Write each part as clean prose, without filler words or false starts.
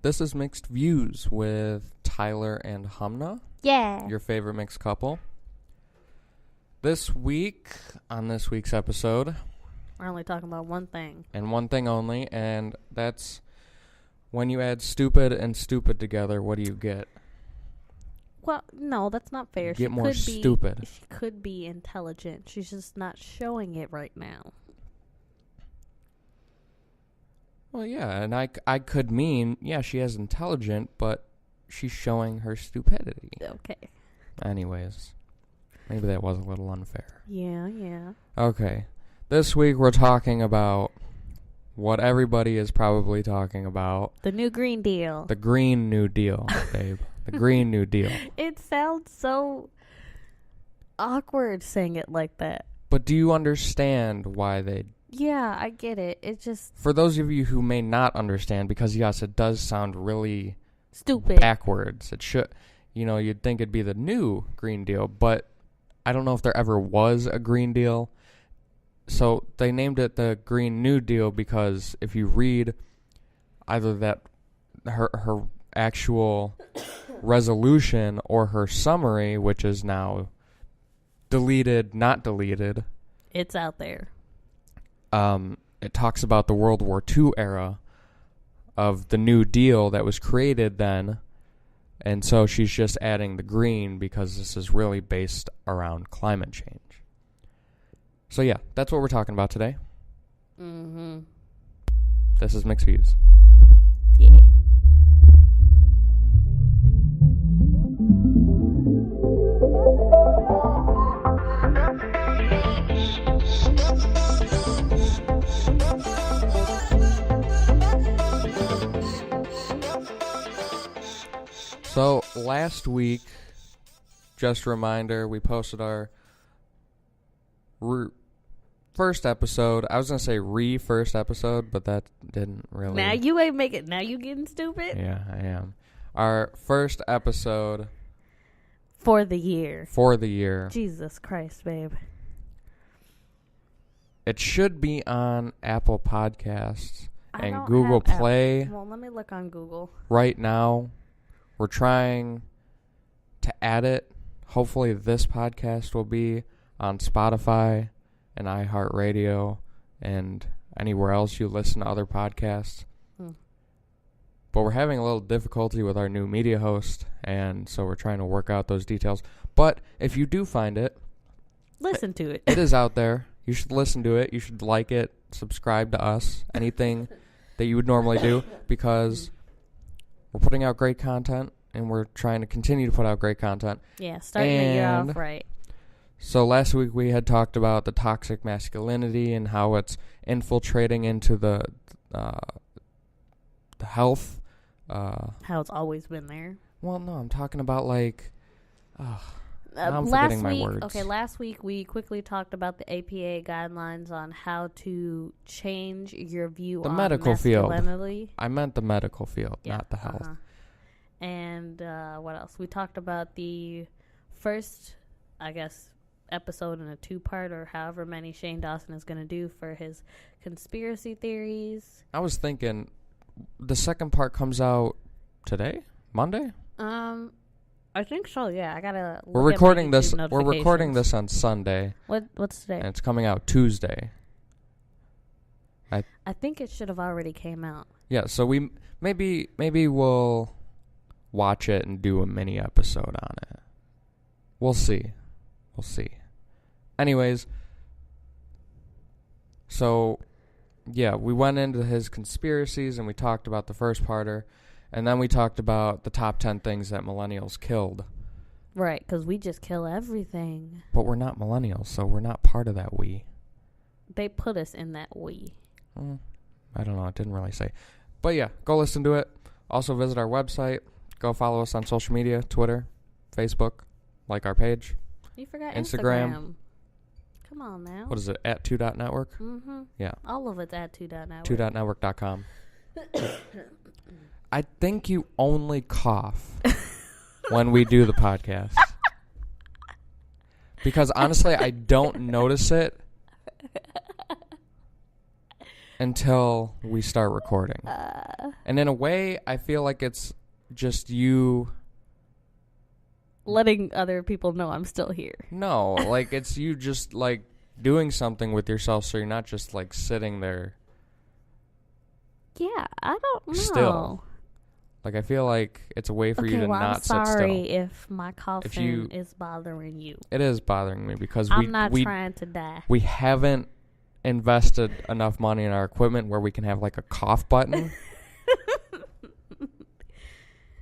This is Mixed Views with Tyler and Humna. Yeah. Your favorite mixed couple. This week, on this week's episode, we're only talking about one thing. And one thing only, and that's when you add stupid and stupid together, what do you get? Well, no, that's not fair. Get more stupid. She could be intelligent. She's just not showing it right now. Well, yeah, and I could mean, yeah, she is intelligent, but she's showing her stupidity. Okay. Anyways, maybe that was a little unfair. Yeah. Okay. This week we're talking about what everybody is probably talking about. The New Green Deal. The Green New Deal, babe. The Green New Deal. It sounds so awkward saying it like that. But do you understand why they... Yeah, I get it. It just... For those of you who may not understand, because yes, it does sound really... stupid. Backwards. It should... You know, you'd think it'd be the new Green Deal, but I don't know if there ever was a Green Deal. So they named it the Green New Deal because if you read either that her actual resolution or her summary, which is now deleted, not deleted. It's out there. It talks about the World War II era of the New Deal that was created then. And so she's just adding the green because this is really based around climate change. So yeah, that's what we're talking about today. Mm-hmm. This is Mixed Views. Yeah. So last week, just a reminder, we posted our first episode. I was going to say first episode, but that didn't really... Now you ain't making... Now you getting stupid? Yeah, I am. Our first episode... For the year. Jesus Christ, babe. It should be on Apple Podcasts and Google Play. Well, let me look on Google. Right now, we're trying to add it. Hopefully this podcast will be on Spotify and iHeartRadio and anywhere else you listen to other podcasts. But we're having a little difficulty with our new media host, and so we're trying to work out those details. But if you do find it... Listen to it. It is out there. You should listen to it. You should like it, subscribe to us, anything that you would normally do, because we're putting out great content, and we're trying to continue to put out great content. Yeah, starting the year off right. So last week we had talked about the toxic masculinity and how it's infiltrating into the health. How it's always been there. Well, no, I'm talking about like... now I'm forgetting my words. Okay, last week we quickly talked about the APA guidelines on how to change your view on medical masculinity. Field. I meant the medical field, not the health. And what else? We talked about the first, I guess, episode in a two-part or however many Shane Dawson is going to do for his conspiracy theories. I was thinking the second part comes out today? Monday? I think so. Yeah, I gotta. We're recording this. We're recording this on Sunday. What's today? And it's coming out Tuesday. I think it should have already came out. Yeah, so we maybe we'll watch it and do a mini episode on it. We'll see. Anyways, so yeah, we went into his conspiracies and we talked about the first parter. And then we talked about the top 10 things that millennials killed. Right, because we just kill everything. But we're not millennials, so we're not part of that we. They put us in that we. I don't know. It didn't really say. But yeah, go listen to it. Also visit our website. Go follow us on social media, Twitter, Facebook. Like our page. You forgot Instagram. Come on now. What is it? At 2.network? Mm-hmm. Yeah. All of it's at 2.network. 2.network.com. I think you only cough when we do the podcast. Because honestly, I don't notice it until we start recording. And in a way, I feel like it's just you letting other people know I'm still here. No, like it's you just like doing something with yourself, so you're not just like sitting there. Yeah, I don't know. Still. Like I feel like it's a way for you to not sit still. I'm sorry if my coughing is bothering you. It is bothering me because I'm not trying to die. We haven't invested enough money in our equipment where we can have like a cough button.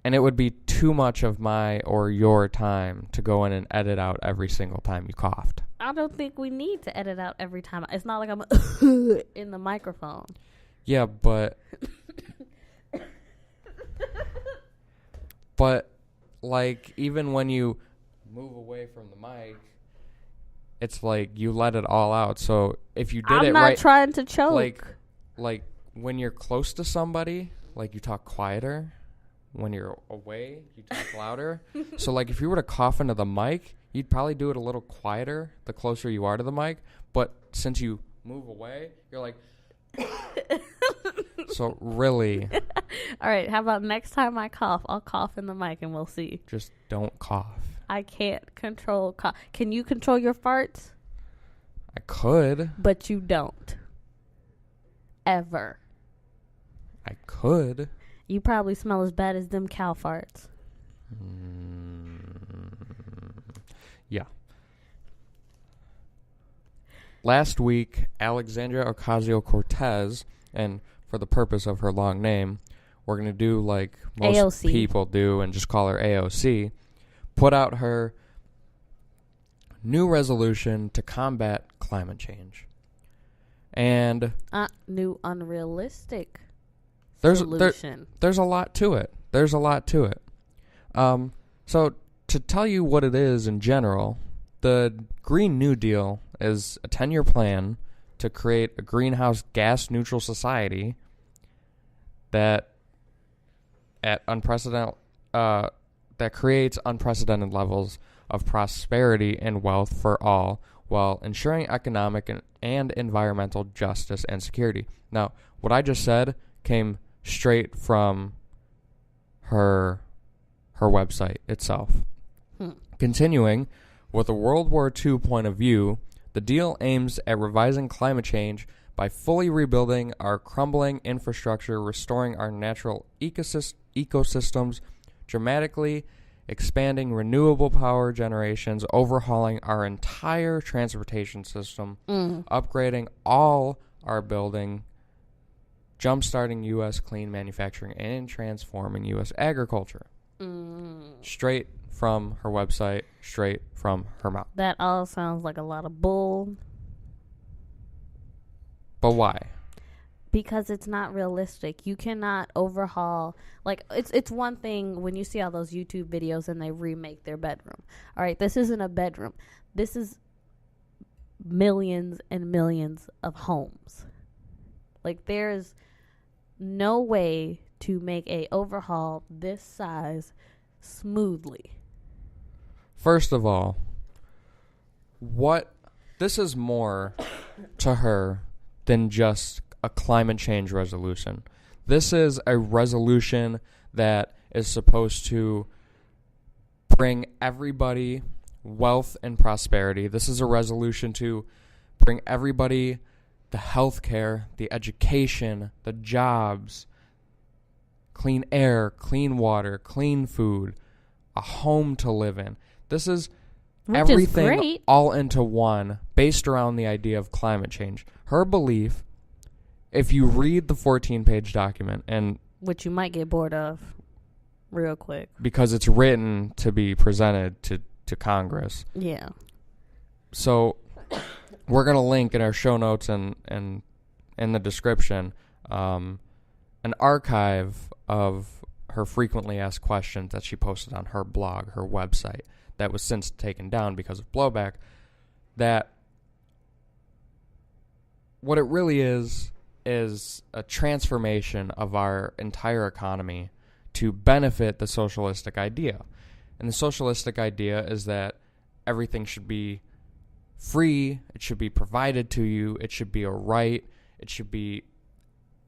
And it would be too much of my or your time to go in and edit out every single time you coughed. I don't think we need to edit out every time. It's not like I'm in the microphone. Yeah, but like even when you move away from the mic, it's like you let it all out. So if you did I'm it not right, trying to choke. Like when you're close to somebody, like you talk quieter. When you're away, you talk louder. So, like, if you were to cough into the mic, you'd probably do it a little quieter the closer you are to the mic. But since you move away, you're like... So, really... All right, how about next time I cough, I'll cough in the mic and we'll see. Just don't cough. I can't control cough. Can you control your farts? I could. But you don't. Ever. I could. You probably smell as bad as them cow farts. Yeah. Last week, Alexandria Ocasio-Cortez, and for the purpose of her long name, we're going to do like most AOC. People do and just call her AOC, put out her new resolution to combat climate change. And... new unrealistic There's a lot to it. So to tell you what it is in general, the Green New Deal is a 10-year plan to create a greenhouse gas neutral society that creates unprecedented levels of prosperity and wealth for all while ensuring economic and environmental justice and security. Now, what I just said came straight from her website itself. Continuing, with a World War II point of view, the deal aims at revising climate change by fully rebuilding our crumbling infrastructure, restoring our natural ecosystems, dramatically expanding renewable power generations, overhauling our entire transportation system, upgrading all our building, jump-starting U.S. clean manufacturing, and transforming U.S. agriculture. Straight from her website, straight from her mouth. That all sounds like a lot of bull. But why? Because it's not realistic. You cannot overhaul. Like, it's one thing when you see all those YouTube videos and they remake their bedroom. All right, this isn't a bedroom. This is millions and millions of homes. Like, there's no way to make a overhaul this size smoothly. First of all, this is more to her than just a climate change resolution. This is a resolution that is supposed to bring everybody wealth and prosperity. This is a resolution to bring everybody the healthcare, the education, the jobs, clean air, clean water, clean food, a home to live in. This is everything all into one, based around the idea of climate change. Her belief, if you read the 14-page document, and which you might get bored of real quick because it's written to be presented to Congress. Yeah. So we're going to link in our show notes and in the description an archive of her frequently asked questions that she posted on her blog, her website, that was since taken down because of blowback. That what it really is a transformation of our entire economy to benefit the socialistic idea. And the socialistic idea is that everything should be free, it should be provided to you, it should be a right, it should be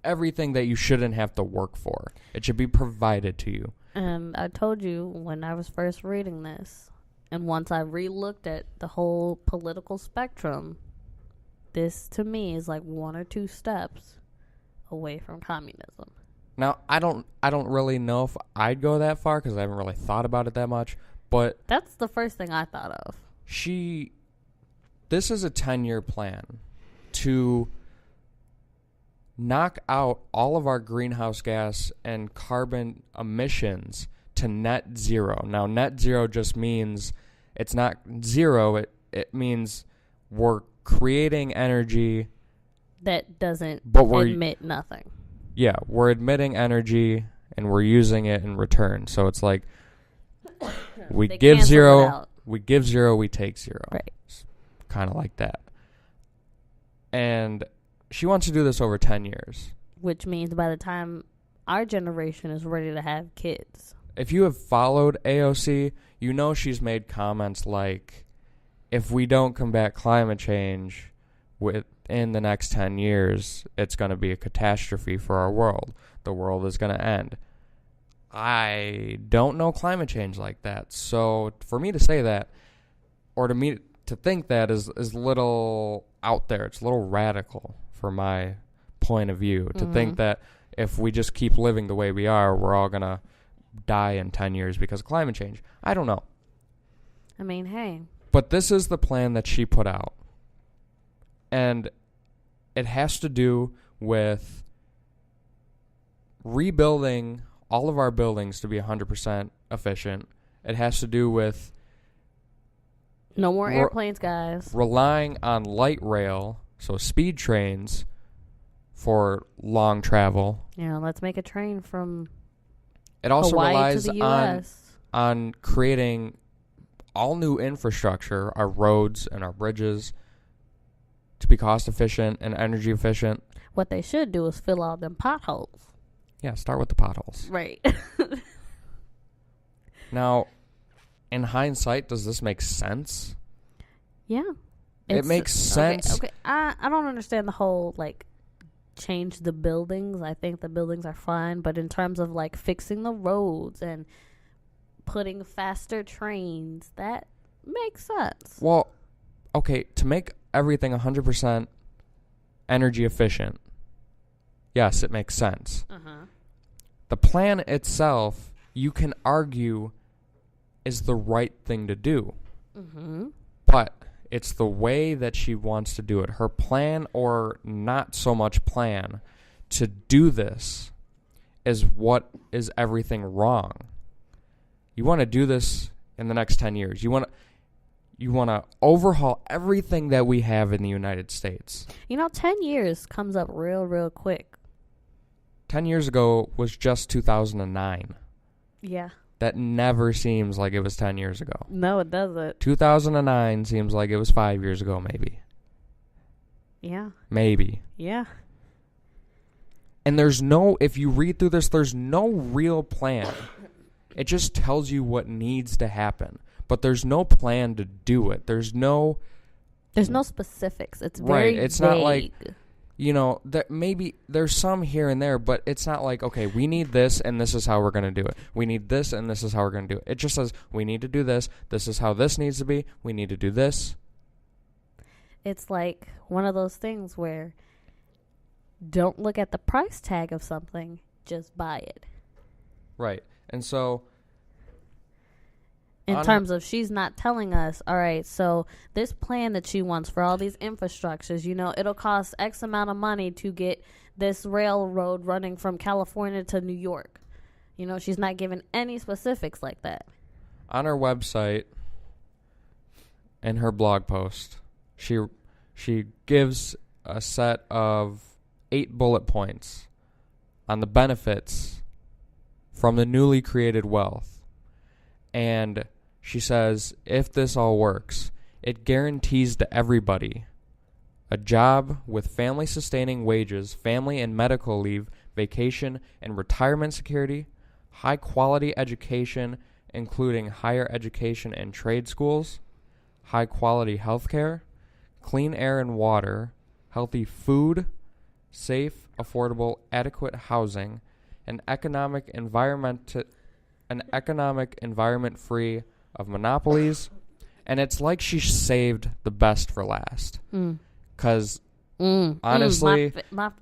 everything that you shouldn't have to work for. It should be provided to you. And I told you when I was first reading this, and once I re-looked at the whole political spectrum, this to me is like 1 or 2 steps away from communism. Now, I don't really know if I'd go that far because I haven't really thought about it that much, but that's the first thing I thought of. This is a 10-year plan to knock out all of our greenhouse gas and carbon emissions to net zero. Now, net zero just means it's not zero. It means we're creating energy that doesn't emit nothing. Yeah, we're emitting energy and we're using it in return. So it's like we give zero, we take zero. Right. Kind of like that. And she wants to do this over 10 years. Which means by the time our generation is ready to have kids. If you have followed AOC, you know she's made comments like, if we don't combat climate change within the next 10 years, it's going to be a catastrophe for our world. The world is going to end. I don't know climate change like that. So for me to say that, or to think that is a little out there. It's a little radical for my point of view. To think that if we just keep living the way we are, we're all going to die in 10 years because of climate change. I don't know. I mean, hey. But this is the plan that she put out. And it has to do with rebuilding all of our buildings to be 100% efficient. It has to do with no more airplanes, guys. Relying on light rail, so speed trains, for long travel. Yeah, let's make a train from it also Hawaii relies to the US. on creating all new infrastructure, our roads and our bridges, to be cost efficient and energy efficient. What they should do is fill all them potholes. Yeah, start with the potholes. Right. Now, in hindsight, does this make sense? Yeah. It makes sense. Okay. I don't understand the whole, like, change the buildings. I think the buildings are fine. But in terms of, like, fixing the roads and putting faster trains, that makes sense. Well, okay, to make everything 100% energy efficient, yes, it makes sense. Uh-huh. The plan itself, you can argue, is the right thing to do. Mm-hmm. But it's the way that she wants to do it. Her plan, or not so much plan, to do this is what is everything wrong. You want to do this in the next 10 years. You want to overhaul everything that we have in the United States. 10 years comes up real quick. 10 years ago was just 2009. Yeah. That never seems like it was 10 years ago. No, it doesn't. 2009 seems like it was 5 years ago, maybe. Yeah. Maybe. Yeah. And if you read through this, there's no real plan. It just tells you what needs to happen. But there's no plan to do it. There's no specifics. It's very It's vague. not like, that maybe there's some here and there, but it's not like, okay, we need this and this is how we're going to do it. We need this and this is how we're going to do it. It just says we need to do this. This is how this needs to be. We need to do this. It's like one of those things where don't look at the price tag of something, just buy it. Right. And so in terms of she's not telling us, all right, so this plan that she wants for all these infrastructures, it'll cost X amount of money to get this railroad running from California to New York. She's not giving any specifics like that. On her website, in her blog post, she gives a set of 8 bullet points on the benefits from the newly created wealth. And she says, if this all works, it guarantees to everybody a job with family-sustaining wages, family and medical leave, vacation and retirement security, high-quality education, including higher education and trade schools, high-quality health care, clean air and water, healthy food, safe, affordable, adequate housing, an economic environment free of monopolies. And it's like she saved the best for last. Because honestly,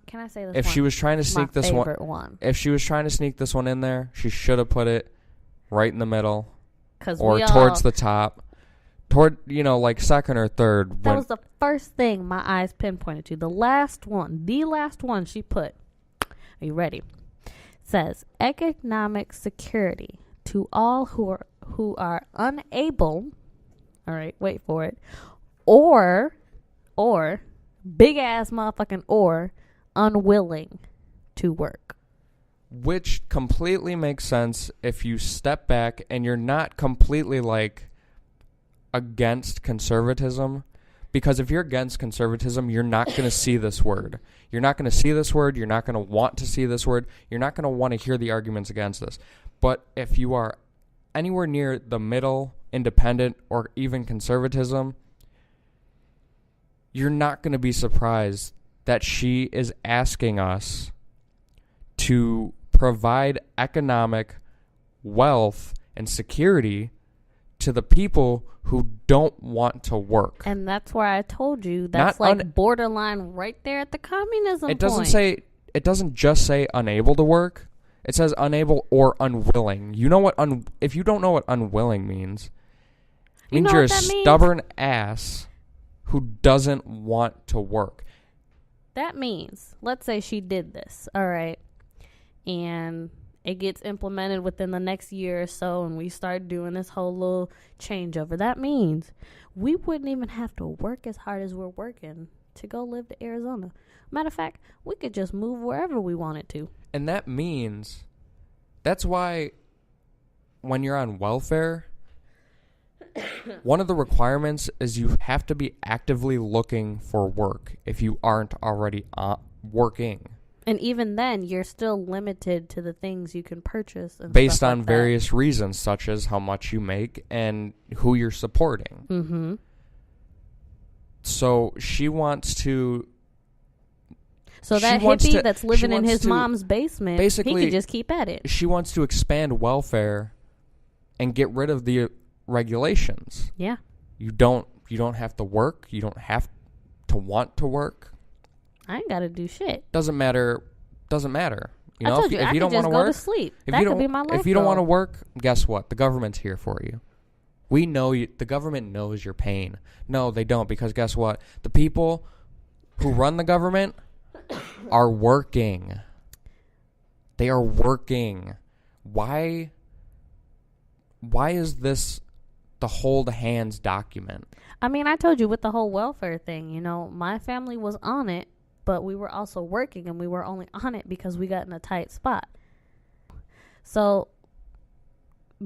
can I say this? If she was trying to sneak this one, if she was trying to sneak this one in there, she should have put it right in the middle, or towards the top, toward like second or third. That was the first thing my eyes pinpointed to. The last one she put. Are you ready? It says economic security to all who are unable. All right, wait for it. Or big ass motherfucking or unwilling to work. Which completely makes sense if you step back and you're not completely like against conservatism. Because if you're against conservatism, you're not going to see this word. You're not going to see this word. You're not going to want to see this word. You're not going to want to hear the arguments against this. But if you are anywhere near the middle, independent, or even conservatism, you're not going to be surprised that she is asking us to provide economic wealth and security to the people who don't want to work. And that's why I told you that's borderline right there at the communism It doesn't just say unable to work. It says unable or unwilling. You know what if you don't know what unwilling means, it means you're a stubborn ass who doesn't want to work. That means, let's say she did this, all right, and it gets implemented within the next year or so, and we start doing this whole little changeover. That means we wouldn't even have to work as hard as we're working to go live to Arizona. Matter of fact, we could just move wherever we wanted to. And that means, that's why when you're on welfare, one of the requirements is you have to be actively looking for work if you aren't already working. And even then, you're still limited to the things you can purchase. And based on various reasons, such as how much you make and who you're supporting. Mm-hmm. So she wants to... So that hippie that's living in his mom's basement, he could just keep at it. She wants to expand welfare and get rid of the regulations. Yeah. You don't have to work. You don't have to want to work. I ain't got to do shit. Doesn't matter. You know, I told you, if you don't want to work, go to sleep. That could be my life. If you don't want to work, guess what? The government's here for you. We know you. The government knows your pain. No, they don't, because guess what? The people who run the government are working. They are working. Why is this the hold hands document? I mean, I told you with the whole welfare thing, you know, my family was on it, but we were also working, and we were only on it because we got in a tight spot. So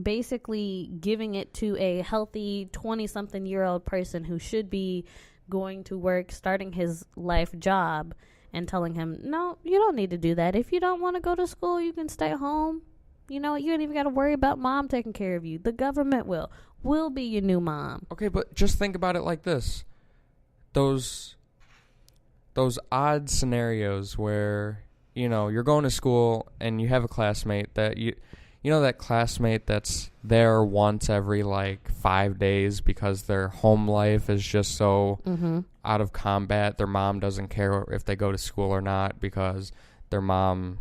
basically giving it to a healthy 20-something-year-old person who should be going to work, starting his life job, and telling him, no, you don't need to do that. If you don't want to go to school, you can stay home. You know, you ain't even got to worry about mom taking care of you. The government will. We'll be your new mom. Okay, but just think about it like this. Those odd scenarios where, you know, you're going to school and you have a classmate that you know, that classmate that's there once every like 5 days because their home life is just so out of combat. Their mom doesn't care if they go to school or not because their mom,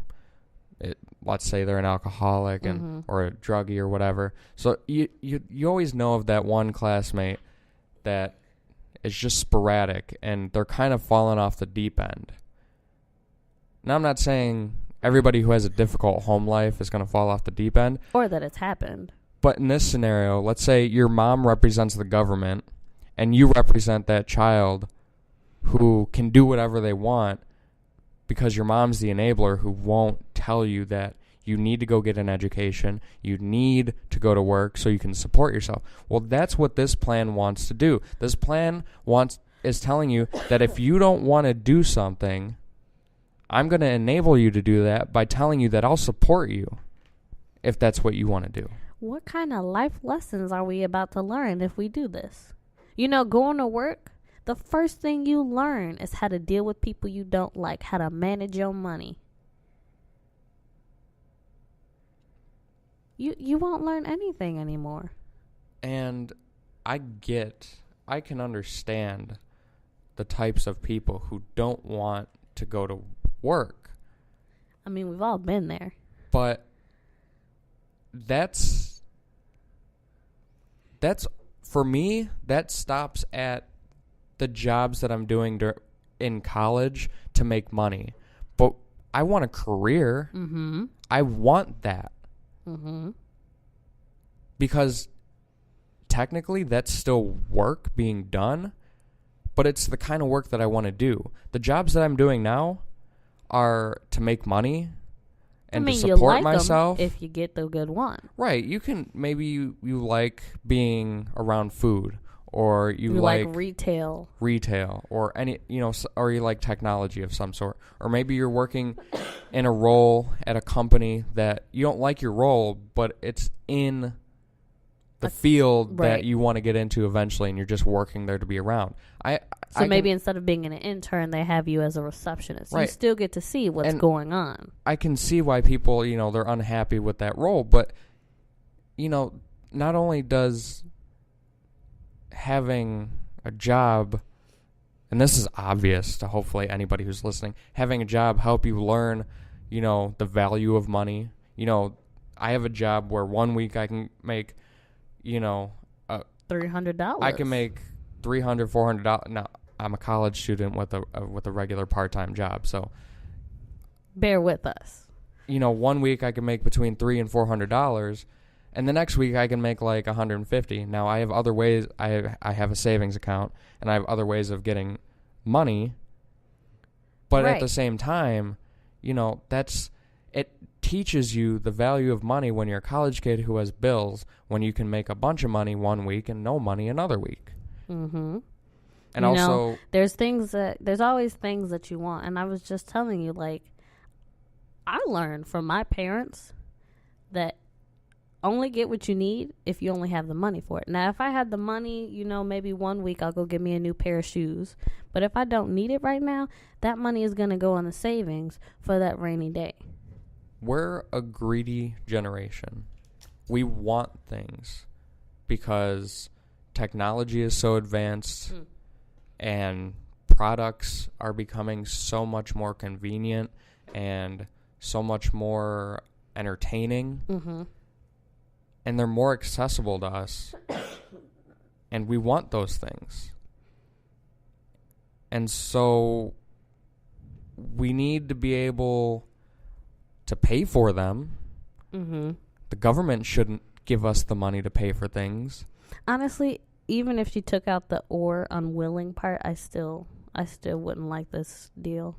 let's say they're an alcoholic and or a druggie or whatever. So you always know of that one classmate that is just sporadic and they're kind of falling off the deep end. Now, I'm not saying everybody who has a difficult home life is going to fall off the deep end. Or that it's happened. But in this scenario, let's say your mom represents the government and you represent that child who can do whatever they want because your mom's the enabler who won't tell you that you need to go get an education, you need to go to work so you can support yourself. Well, that's what this plan wants to do. This plan is telling you that if you don't want to do something, I'm going to enable you to do that by telling you that I'll support you if that's what you want to do. What kind of life lessons are we about to learn if we do this? You know, going to work, the first thing you learn is how to deal with people you don't like, how to manage your money. You won't learn anything anymore. And I can understand the types of people who don't want to go to work. I mean, we've all been there. But that's for me, that stops at the jobs that I'm doing in college to make money. But I want a career. Mm-hmm. I want that. Mm-hmm. Because technically that's still work being done, but it's the kind of work that I want to do. The jobs that I'm doing now are to make money and to support you like myself. Them if you get the good one. Right. You can, maybe you like being around food, or you like retail, or any, or you like technology of some sort, or maybe you're working in a role at a company that you don't like your role, but it's in the field that you want to get into eventually, and you're just working there to be around. So maybe instead of being an intern, they have you as a receptionist. Right. You still get to see what's going on. I can see why people, they're unhappy with that role, but, not only does having a job, and this is obvious to hopefully anybody who's listening, having a job help you learn, the value of money. I have a job where 1 week I can make, $300. I can make $300, $400. Now, I'm a college student with a regular part-time job, so bear with us. 1 week I can make between $300 and $400, and the next week I can make like $150. Now, I have other ways. I have a savings account, and I have other ways of getting money. But at the same time, it teaches you the value of money when you're a college kid who has bills, when you can make a bunch of money 1 week and no money another week. Mm-hmm. And there's always things that you want. And I was just telling you, like, I learned from my parents that only get what you need if you only have the money for it. Now, if I had the money, maybe 1 week I'll go get me a new pair of shoes. But if I don't need it right now, that money is going to go on the savings for that rainy day. We're a greedy generation. We want things because technology is so advanced and products are becoming so much more convenient and so much more entertaining. Mm-hmm. And they're more accessible to us. And we want those things. And so we need to be able to pay for them. Mm-hmm. The government shouldn't give us the money to pay for things. Honestly, even if you took out the or unwilling part, I still wouldn't like this deal.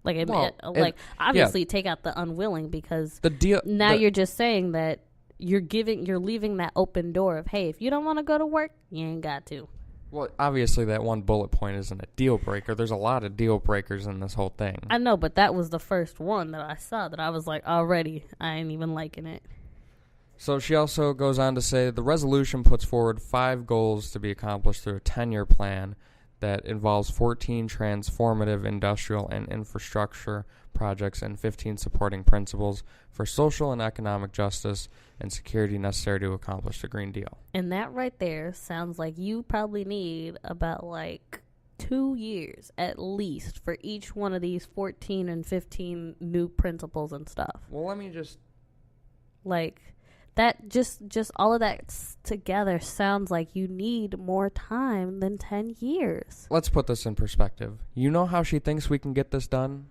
Obviously take out the unwilling, because the deal you're just saying that you're leaving that open door of, hey, if you don't want to go to work, you ain't got to. Well, obviously that one bullet point isn't a deal breaker. There's a lot of deal breakers in this whole thing. I know, but that was the first one that I saw that I was like, already, I ain't even liking it. So she also goes on to say the resolution puts forward 5 goals to be accomplished through a 10-year plan that involves 14 transformative industrial and infrastructure projects and 15 supporting principles for social and economic justice and security necessary to accomplish the Green Deal. And that right there sounds like you probably need about 2 years at least for each one of these 14 and 15 new principles and stuff. Well, let me just... that just all of that together sounds like you need more time than 10 years. Let's put this in perspective. You know how she thinks we can get this done?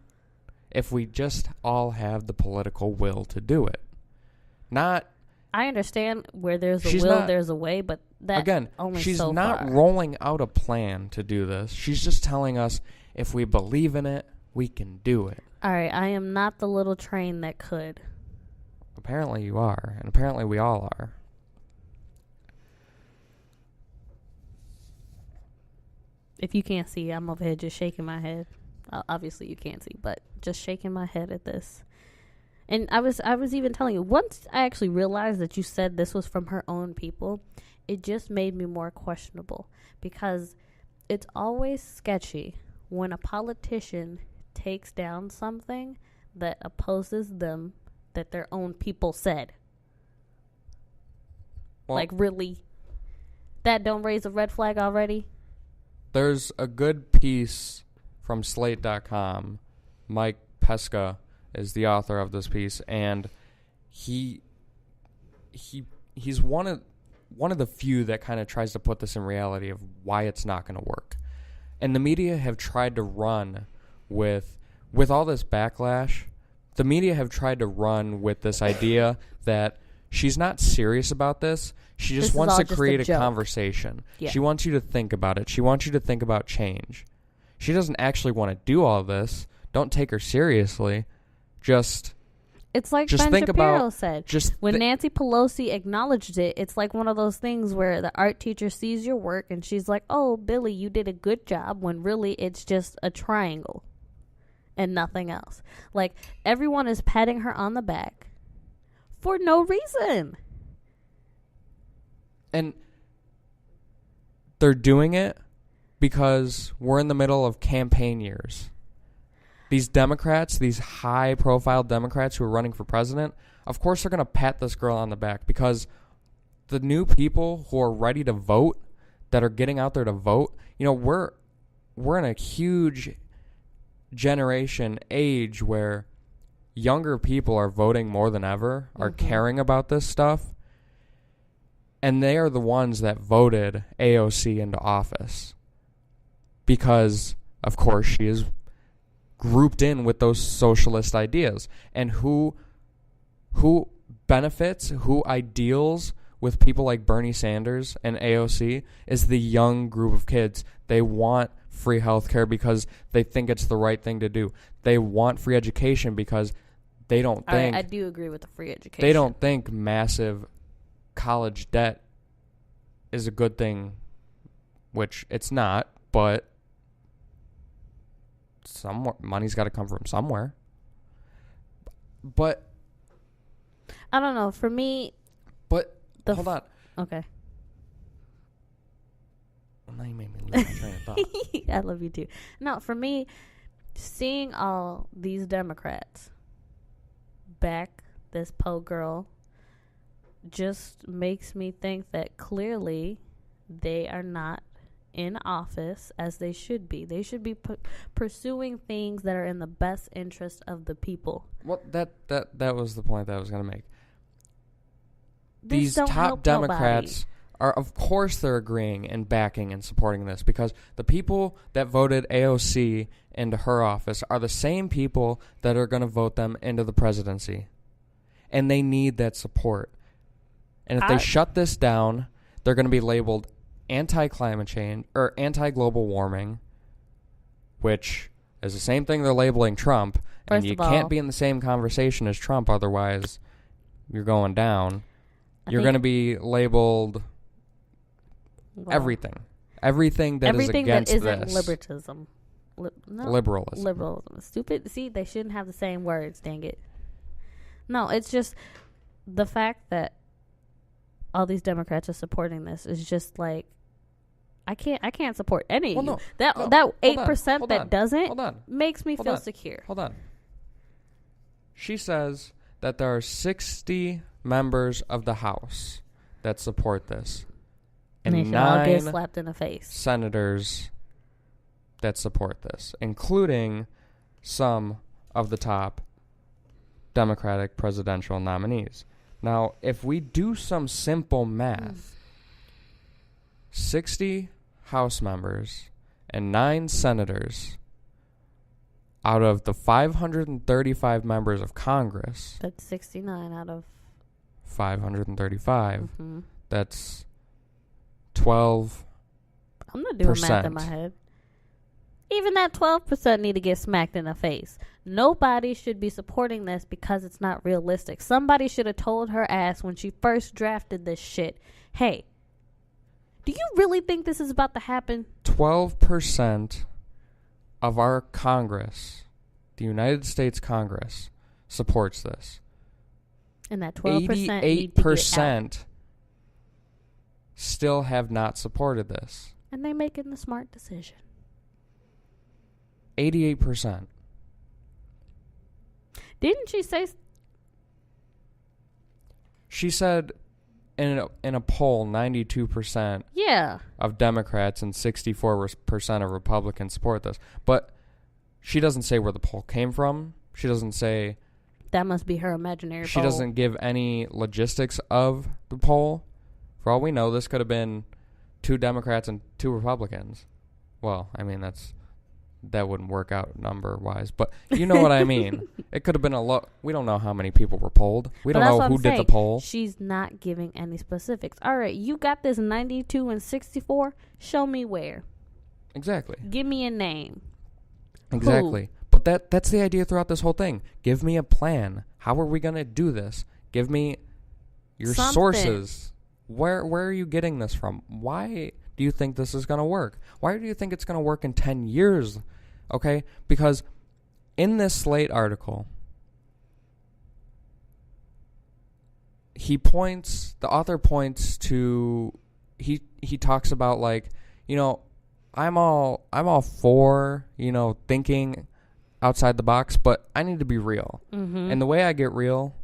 If we just all have the political will to do it. I understand where there's a will, there's a way, but that again, only she's so not far. Rolling out a plan to do this. She's just telling us if we believe in it, we can do it. All right, I am not the little train that could. Apparently you are, and apparently we all are. If you can't see, I'm over here just shaking my head. Obviously you can't see, but just shaking my head at this. And I was even telling you, once I actually realized that you said this was from her own people, it just made me more questionable, because it's always sketchy when a politician takes down something that opposes them that their own people said. Well, like, really? That don't raise a red flag already? There's a good piece from Slate.com. Mike Pesca is the author of this piece, and he's one of the few that kind of tries to put this in reality of why it's not going to work. And the media have tried to run with all this backlash. The media have tried to run with this idea that she's not serious about this. She just wants to create a conversation. Yeah. She wants you to think about it. She wants you to think about change. She doesn't actually want to do all this. Don't take her seriously. It's like Ben Shapiro said. When Nancy Pelosi acknowledged it, it's like one of those things where the art teacher sees your work and she's like, oh, Billy, you did a good job, when really it's just a triangle and nothing else. Like, everyone is patting her on the back for no reason. And they're doing it because we're in the middle of campaign years. These Democrats, these high-profile Democrats who are running for president, of course they're going to pat this girl on the back, because the new people who are ready to vote, that are getting out there to vote, we're in a huge generation age where younger people are voting more than ever, are caring about this stuff, and they are the ones that voted AOC into office because, of course, she is grouped in with those socialist ideas. And who benefits, who ideals with people like Bernie Sanders and AOC is the young group of kids. They want free healthcare because they think it's the right thing to do. They want free education because they don't think... I do agree with the free education. They don't think massive college debt is a good thing, which it's not, but money's got to come from somewhere. But I don't know. For me... But, hold on. Okay. Well, now you made me lose my train of thought. I love you too. No, for me, seeing all these Democrats back this Poe girl just makes me think that clearly they are not in office as they should be. They should be pursuing things that are in the best interest of the people. Well, that was the point that I was going to make. These top Democrats are, of course, they're agreeing and backing and supporting this, because the people that voted AOC into her office are the same people that are going to vote them into the presidency. And they need that support. And if they shut this down, they're going to be labeled anti-climate change or anti-global warming, which is the same thing they're labeling Trump. And you can't be in the same conversation as Trump, otherwise you're going down. You're going to be labeled everything. Everything that is against this. Everything that isn't liberalism. Liberalism. Stupid. See, they shouldn't have the same words, dang it. No, it's just the fact that all these Democrats are supporting this is just like, I can't support any of you. That 8% that doesn't makes me feel secure. Hold on. She says that there are 60 members of the House that support this, and 9 get slapped in the face. Senators that support this, including some of the top Democratic presidential nominees. Now, if we do some simple math, 60 House members and 9 senators out of the 535 members of Congress. That's 69 out of 535. That's 12%. I'm not doing math in my head. Even that 12% need to get smacked in the face. Nobody should be supporting this because it's not realistic. Somebody should have told her ass when she first drafted this shit, hey, do you really think this is about to happen? 12% of our Congress, the United States Congress, supports this. And that 12% 88% still have not supported this. And they making the smart decision. 88%. Didn't she say? She said in a poll, 92% of Democrats and 64% of Republicans support this. But she doesn't say where the poll came from. She doesn't say... That must be her imaginary poll. She doesn't give any logistics of the poll. For all we know, this could have been 2 Democrats and 2 Republicans. Well, I mean, that wouldn't work out number-wise. But you know what I mean. It could have been a lot. We don't know how many people were polled. We don't know who did the poll. She's not giving any specifics. All right, you got this 92 and 64. Show me where. Exactly. Give me a name. Exactly. Who? But that's the idea throughout this whole thing. Give me a plan. How are we going to do this? Give me your sources. Where are you getting this from? Why do you think this is going to work? Why do you think it's going to work in 10 years? Okay? Because in this Slate article, the author points to, he talks about, like, you know, I'm all for, you know, thinking outside the box, but I need to be real. Mm-hmm. And the way I get real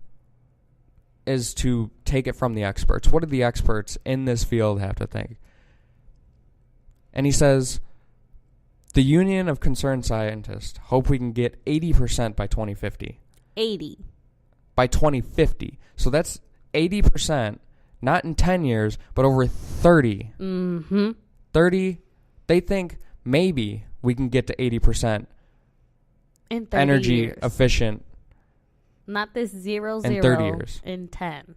is to take it from the experts. What do the experts in this field have to think? And he says, the Union of Concerned Scientists hope we can get 80% by 2050. 80. By 2050. So that's 80%, not in 10 years, but over 30. Mm-hmm. 30, they think maybe we can get to 80% in 30 energy years. Efficient. Not this 0, 0 in 30 years. In 10.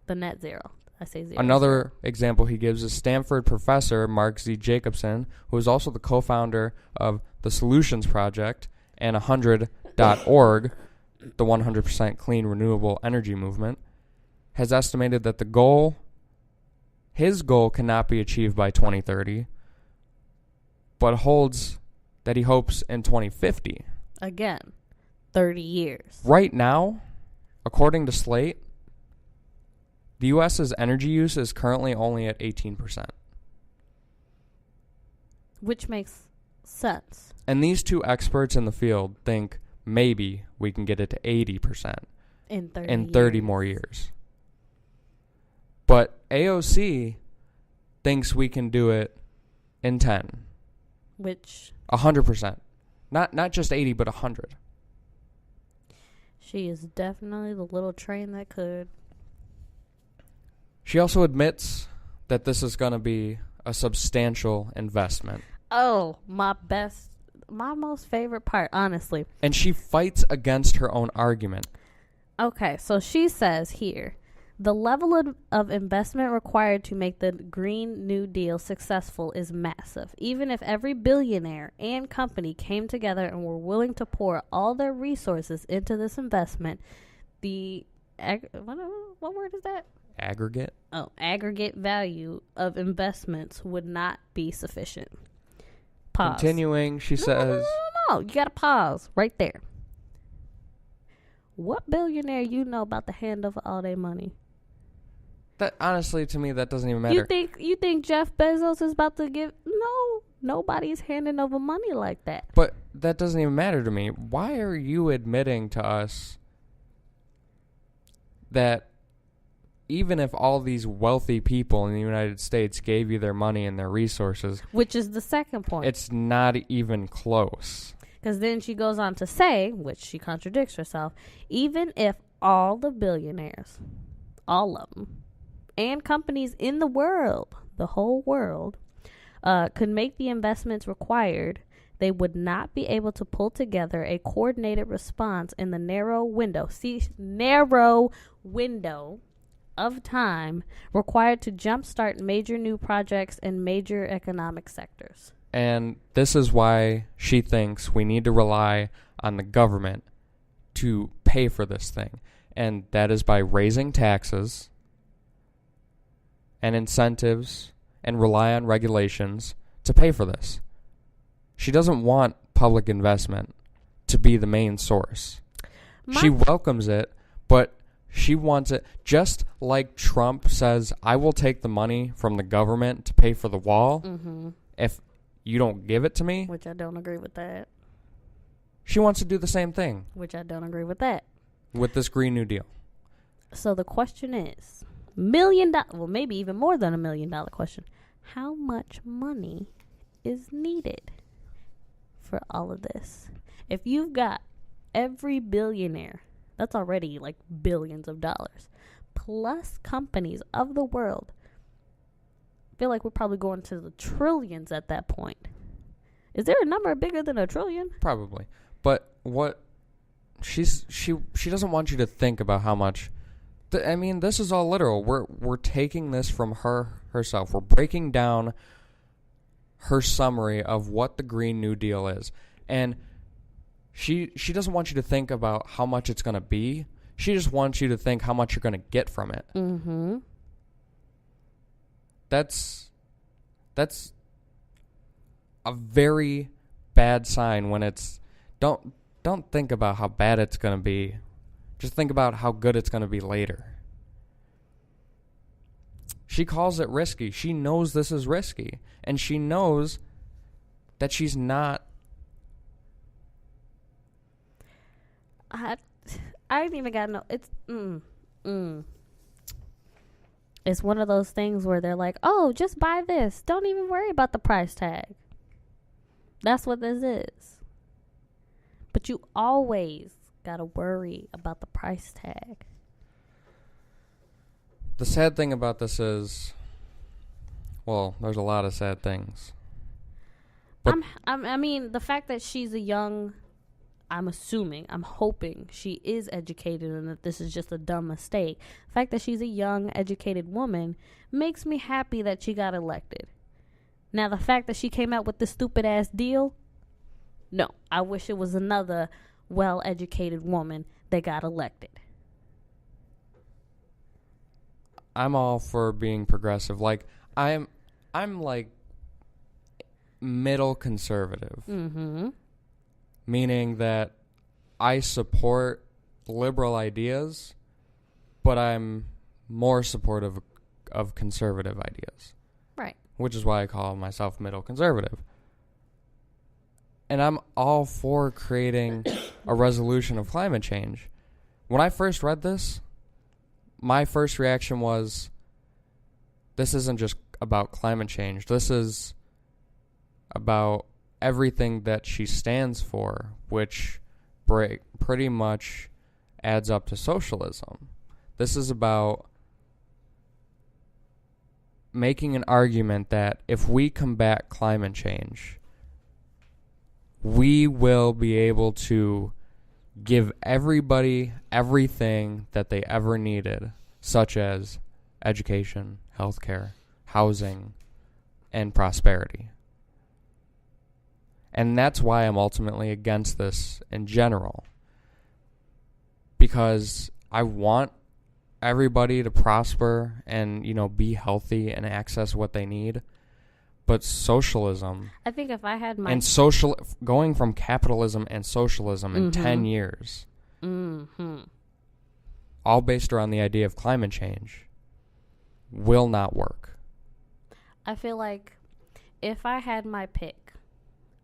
The net zero. I say 0. Another example he gives is Stanford professor Mark Z. Jacobson, who is also the co-founder of the Solutions Project and 100.org, the 100% clean renewable energy movement, has estimated that his goal cannot be achieved by 2030, but holds that he hopes in 2050. Again, 30 years. Right now, according to Slate, the U.S.'s energy use is currently only at 18%. Which makes sense. And these 2 experts in the field think maybe we can get it to 80% in 30 more years. But AOC thinks we can do it in 10. Which? 100%. Not just 80, but 100. She is definitely the little train that could. She also admits that this is going to be a substantial investment. Oh, my most favorite part, honestly. And she fights against her own argument. Okay, so she says here, the level of investment required to make the Green New Deal successful is massive. Even if every billionaire and company came together and were willing to pour all their resources into this investment, the what word is that? Aggregate? Oh, aggregate value of investments would not be sufficient. Pause. Continuing, she says... No. You got to pause right there. What billionaire you know about to hand over all their money? That honestly, to me, that doesn't even matter. You think Jeff Bezos is about to give... No, nobody's handing over money like that. But that doesn't even matter to me. Why are you admitting to us that even if all these wealthy people in the United States gave you their money and their resources... Which is the second point. It's not even close. Because then she goes on to say, which she contradicts herself, even if all the billionaires, all of them, and companies in the world, the whole world, could make the investments required, they would not be able to pull together a coordinated response in the narrow window of time required to jumpstart major new projects in major economic sectors. And this is why she thinks we need to rely on the government to pay for this thing. And that is by raising taxes and incentives and rely on regulations to pay for this. She doesn't want public investment to be the main source. She welcomes it, but She wants it just like Trump says, I will take the money from the government to pay for the wall if you don't give it to me. Which I don't agree with that. She wants to do the same thing. Which I don't agree with that. With this Green New Deal. So the question is, $1 million, well, maybe even more than $1 million question. How much money is needed for all of this? If you've got every billionaire, that's already like billions of dollars, plus companies of the world, I feel like we're probably going to the trillions at that point. Is there a number bigger than $1 trillion? Probably. But what she doesn't want you to think about how much. I mean, this is all literal. We're taking this from herself. We're breaking down her summary of what the Green New Deal is. And she doesn't want you to think about how much it's going to be. She just wants you to think how much you're going to get from it. Mm-hmm. That's a very bad sign when it's don't think about how bad it's going to be. Just think about how good it's going to be later. She calls it risky. She knows this is risky. And she knows that she's not. I ain't even got no. It's one of those things where they're like, oh, just buy this. Don't even worry about the price tag. That's what this is. But you always got to worry about the price tag. The sad thing about this is, well, there's a lot of sad things. But I mean, the fact that she's a young, I'm hoping she is educated and that this is just a dumb mistake. The fact that she's a young, educated woman makes me happy that she got elected. Now, the fact that she came out with this stupid-ass deal, no. I wish it was another well-educated woman that got elected. I'm all for being progressive. Like, I'm like middle conservative. Mm-hmm. Meaning that I support liberal ideas, but I'm more supportive of conservative ideas. Right. Which is why I call myself middle conservative. And I'm all for creating a resolution of climate change. When I first read this, my first reaction was, this isn't just about climate change. This is about everything that she stands for, which pretty much adds up to socialism. This is about making an argument that if we combat climate change, we will be able to give everybody everything that they ever needed, such as education, healthcare, housing, and prosperity. And that's why I'm ultimately against this in general. Because I want everybody to prosper and, be healthy and access what they need. But socialism, I think if I had my... and going from capitalism and socialism in 10 years, all based around the idea of climate change, will not work. I feel like if I had my pick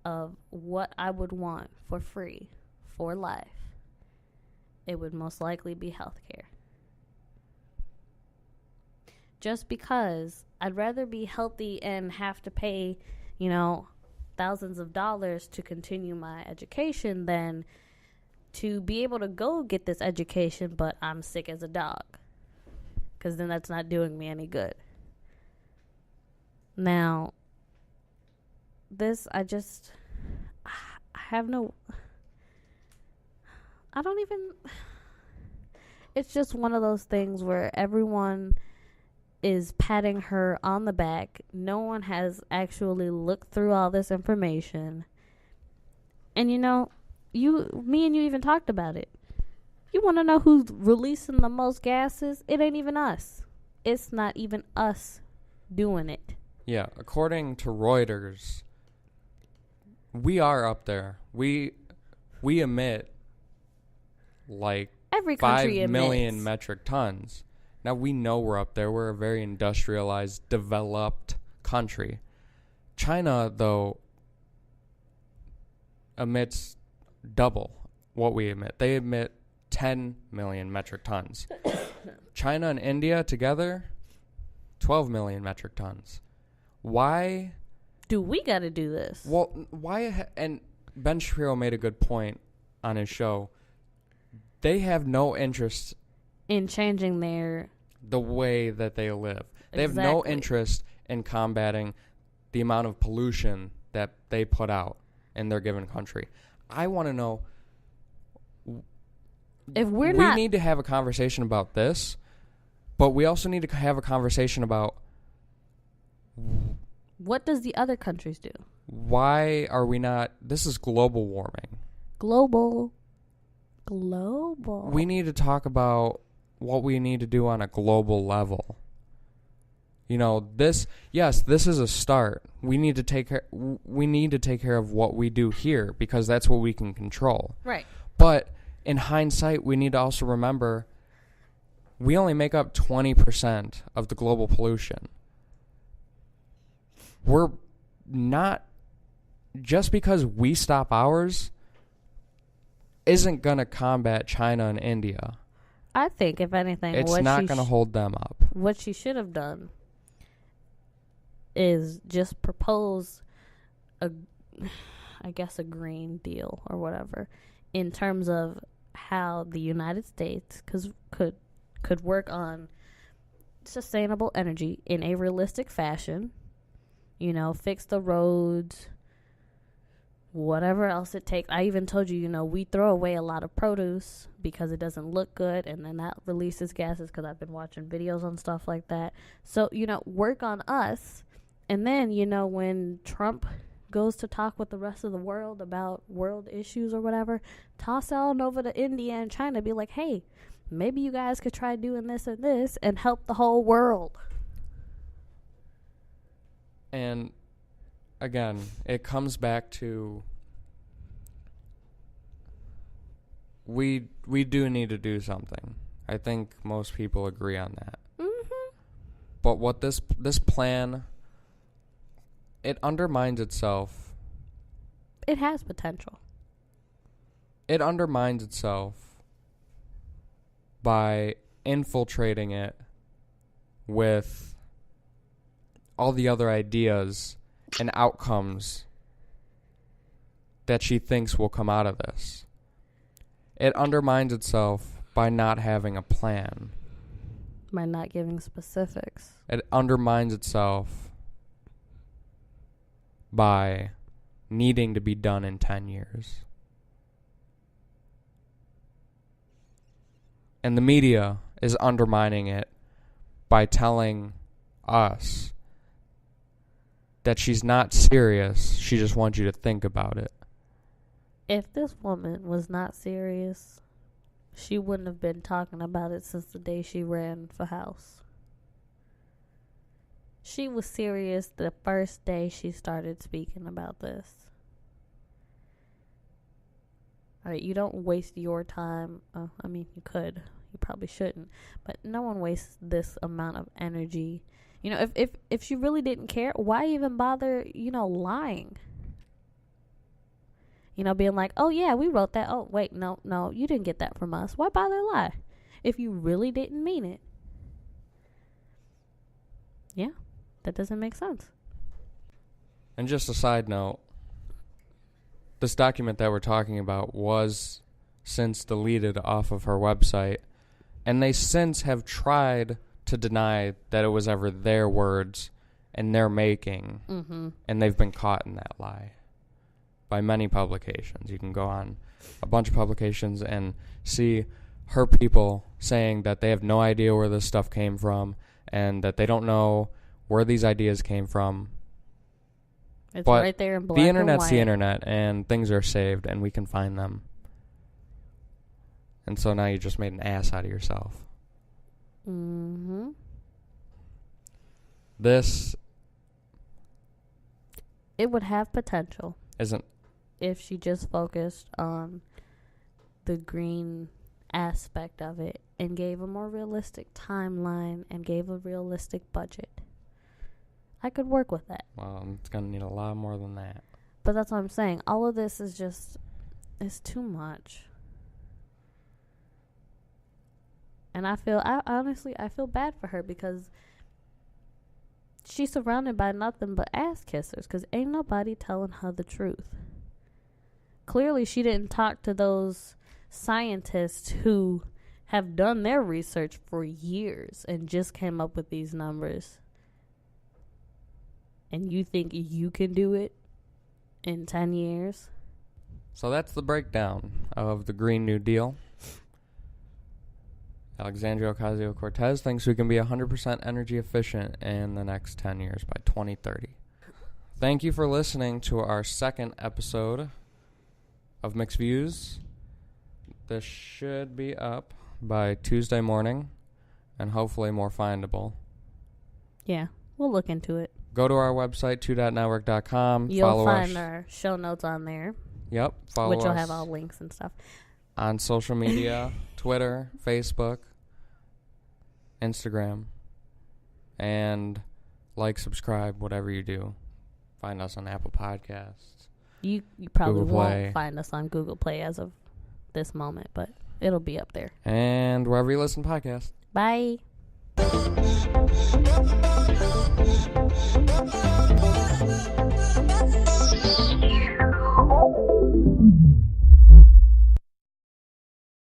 of what I would want for free for life, it would most likely be healthcare. Just because I'd rather be healthy and have to pay, thousands of dollars to continue my education than to be able to go get this education, but I'm sick as a dog. Because then that's not doing me any good. Now, this, I have no... I don't even... It's just one of those things where everyone is patting her on the back. No one has actually looked through all this information. And me and you even talked about it. You want to know who's releasing the most gases? It ain't even us. It's not even us doing it. Yeah, according to Reuters, we are up there. We emit like Every country 5 million emits. metric tons. Now, we know we're up there. We're a very industrialized, developed country. China, though, emits double what we emit. They emit 10 million metric tons. China and India together, 12 million metric tons. Why do we got to do this? Well, why? And Ben Shapiro made a good point on his show. They have no interest in changing the way that they live. They have no interest in combating the amount of pollution that they put out in their given country. I want to know if we need to have a conversation about this, but we also need to have a conversation about what does the other countries do? Why are we not? This is global warming. Global. We need to talk about what we need to do on a global level. You know, this is a start. We need to take care of what we do here because that's what we can control. Right. But in hindsight, we need to also remember we only make up 20% of the global pollution. We're not, just because we stop ours isn't going to combat China and India. I think, if anything, it's not going to hold them up. What she should have done is just propose a Green Deal or whatever in terms of how the United States could work on sustainable energy in a realistic fashion. You know, fix the roads, whatever else it takes. I even told you, we throw away a lot of produce because it doesn't look good, and then that releases gases because I've been watching videos on stuff like that. So, work on us. And then, when Trump goes to talk with the rest of the world about world issues or whatever, toss it on over to India and China. Be like, hey, maybe you guys could try doing this and this and help the whole world. And again, it comes back to we do need to do something. I think most people agree on that. Mm-hmm. But what this plan, it undermines itself. It has potential. It undermines itself by infiltrating it with all the other ideas and outcomes that she thinks will come out of this. It undermines itself by not having a plan. By not giving specifics. It undermines itself by needing to be done in 10 years. And the media is undermining it by telling us that she's not serious. She just wants you to think about it. If this woman was not serious, she wouldn't have been talking about it since the day she ran for House. She was serious the first day she started speaking about this. Alright, you don't waste your time. You could. You probably shouldn't. But no one wastes this amount of energy. If she really didn't care, why even bother, lying? Being like, oh, yeah, we wrote that. Oh, wait, no, you didn't get that from us. Why bother lie if you really didn't mean it? Yeah, that doesn't make sense. And just a side note, this document that we're talking about was since deleted off of her website, and they since have tried to deny that it was ever their words and their making, and they've been caught in that lie by many publications. You can go on a bunch of publications and see her people saying that they have no idea where this stuff came from and that they don't know where these ideas came from. It's but right there in black and white. The internet's the internet, and things are saved, and we can find them. And so now you just made an ass out of yourself. Mm-hmm. This... It would have potential. Isn't... If she just focused on the green aspect of it and gave a more realistic timeline and gave a realistic budget, I could work with that. Well, it's going to need a lot more than that. But that's what I'm saying. All of this is just, it's too much. And I feel bad for her because she's surrounded by nothing but ass kissers because ain't nobody telling her the truth. Clearly, she didn't talk to those scientists who have done their research for years and just came up with these numbers. And you think you can do it in 10 years? So that's the breakdown of the Green New Deal. Alexandria Ocasio-Cortez thinks we can be 100% energy efficient in the next 10 years by 2030. Thank you for listening to our second episode of Mixed Views. This should be up by Tuesday morning and hopefully more findable. Yeah, we'll look into it. Go to our website, 2.network.com. You'll find our show notes on there. Yep. Follow us. Which will have all links and stuff. On social media, Twitter, Facebook, Instagram, and subscribe, whatever you do. Find us on Apple Podcasts. You probably Google won't Play. find us on Google Play as of this moment, but it'll be up there. And wherever you listen to podcasts. Bye.